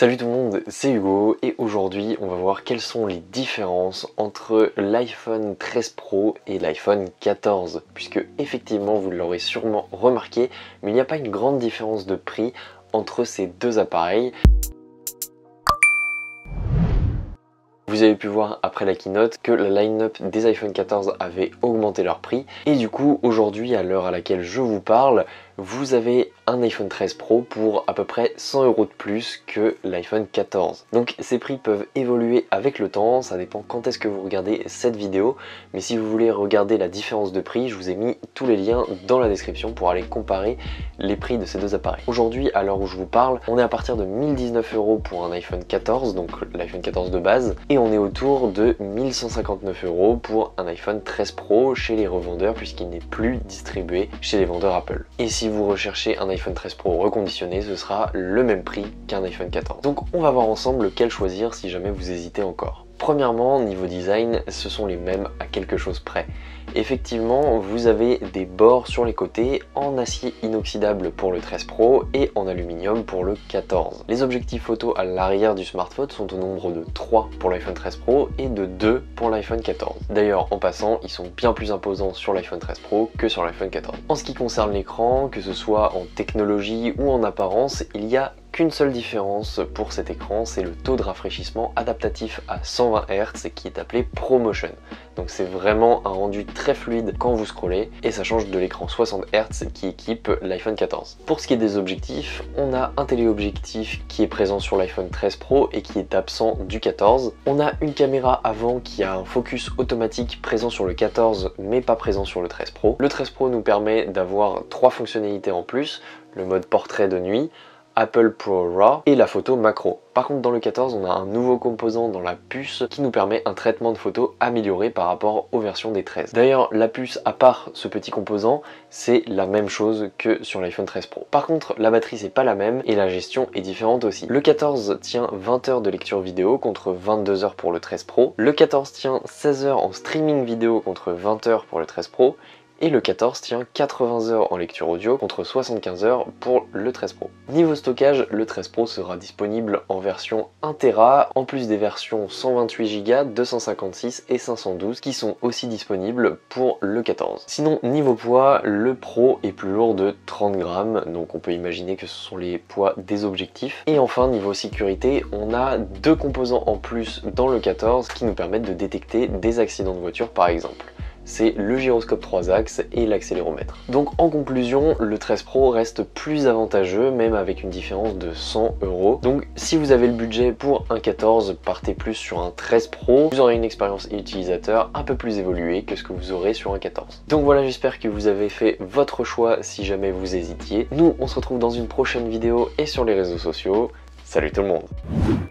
Salut tout le monde, c'est Hugo et aujourd'hui on va voir quelles sont les différences entre l'iPhone 13 Pro et l'iPhone 14 puisque effectivement vous l'aurez sûrement remarqué mais il n'y a pas une grande différence de prix entre ces deux appareils. Vous avez pu voir après la keynote que la line-up des iPhone 14 avait augmenté leur prix et du coup aujourd'hui à l'heure à laquelle je vous parle vous avez un iPhone 13 Pro pour à peu près 100 € de plus que l'iPhone 14. Donc ces prix peuvent évoluer avec le temps, ça dépend quand est-ce que vous regardez cette vidéo, mais si vous voulez regarder la différence de prix, je vous ai mis tous les liens dans la description pour aller comparer les prix de ces deux appareils. Aujourd'hui, à l'heure où je vous parle, on est à partir de 1019 € pour un iPhone 14, donc l'iPhone 14 de base, et on est autour de 1159 € pour un iPhone 13 Pro chez les revendeurs puisqu'il n'est plus distribué chez les vendeurs Apple. Et si vous recherchez un iPhone 13 Pro reconditionné, ce sera le même prix qu'un iPhone 14. Donc on va voir ensemble lequel choisir si jamais vous hésitez encore. Premièrement, niveau design, ce sont les mêmes à quelque chose près. Effectivement, vous avez des bords sur les côtés en acier inoxydable pour le 13 Pro et en aluminium pour le 14. Les objectifs photo à l'arrière du smartphone sont au nombre de 3 pour l'iPhone 13 Pro et de 2 pour l'iPhone 14. D'ailleurs, en passant, ils sont bien plus imposants sur l'iPhone 13 Pro que sur l'iPhone 14. En ce qui concerne l'écran, que ce soit en technologie ou en apparence, il y a qu'une seule différence pour cet écran, c'est le taux de rafraîchissement adaptatif à 120 Hz qui est appelé ProMotion. Donc c'est vraiment un rendu très fluide quand vous scrollez et ça change de l'écran 60 Hz qui équipe l'iPhone 14. Pour ce qui est des objectifs, on a un téléobjectif qui est présent sur l'iPhone 13 Pro et qui est absent du 14. On a une caméra avant qui a un focus automatique présent sur le 14 mais pas présent sur le 13 Pro. Le 13 Pro nous permet d'avoir 3 fonctionnalités en plus, le mode portrait de nuit, Apple ProRAW et la photo macro. Par contre dans le 14 on a un nouveau composant dans la puce qui nous permet un traitement de photo amélioré par rapport aux versions des 13. D'ailleurs la puce à part ce petit composant c'est la même chose que sur l'iPhone 13 Pro. Par contre la batterie c'est pas la même et la gestion est différente aussi. Le 14 tient 20 heures de lecture vidéo contre 22 heures pour le 13 Pro. Le 14 tient 16 heures en streaming vidéo contre 20 heures pour le 13 Pro. Et le 14 tient 80 heures en lecture audio contre 75 heures pour le 13 Pro. Niveau stockage, le 13 Pro sera disponible en version 1 Tera, en plus des versions 128 Go, 256 et 512 qui sont aussi disponibles pour le 14. Sinon, niveau poids, le Pro est plus lourd de 30 grammes, donc on peut imaginer que ce sont les poids des objectifs. Et enfin, niveau sécurité, on a 2 composants en plus dans le 14 qui nous permettent de détecter des accidents de voiture par exemple. C'est le gyroscope 3 axes et l'accéléromètre. Donc en conclusion, le 13 Pro reste plus avantageux, même avec une différence de 100 €. Donc si vous avez le budget pour un 14, partez plus sur un 13 Pro. Vous aurez une expérience utilisateur un peu plus évoluée que ce que vous aurez sur un 14. Donc voilà, j'espère que vous avez fait votre choix si jamais vous hésitiez. Nous, on se retrouve dans une prochaine vidéo et sur les réseaux sociaux. Salut tout le monde!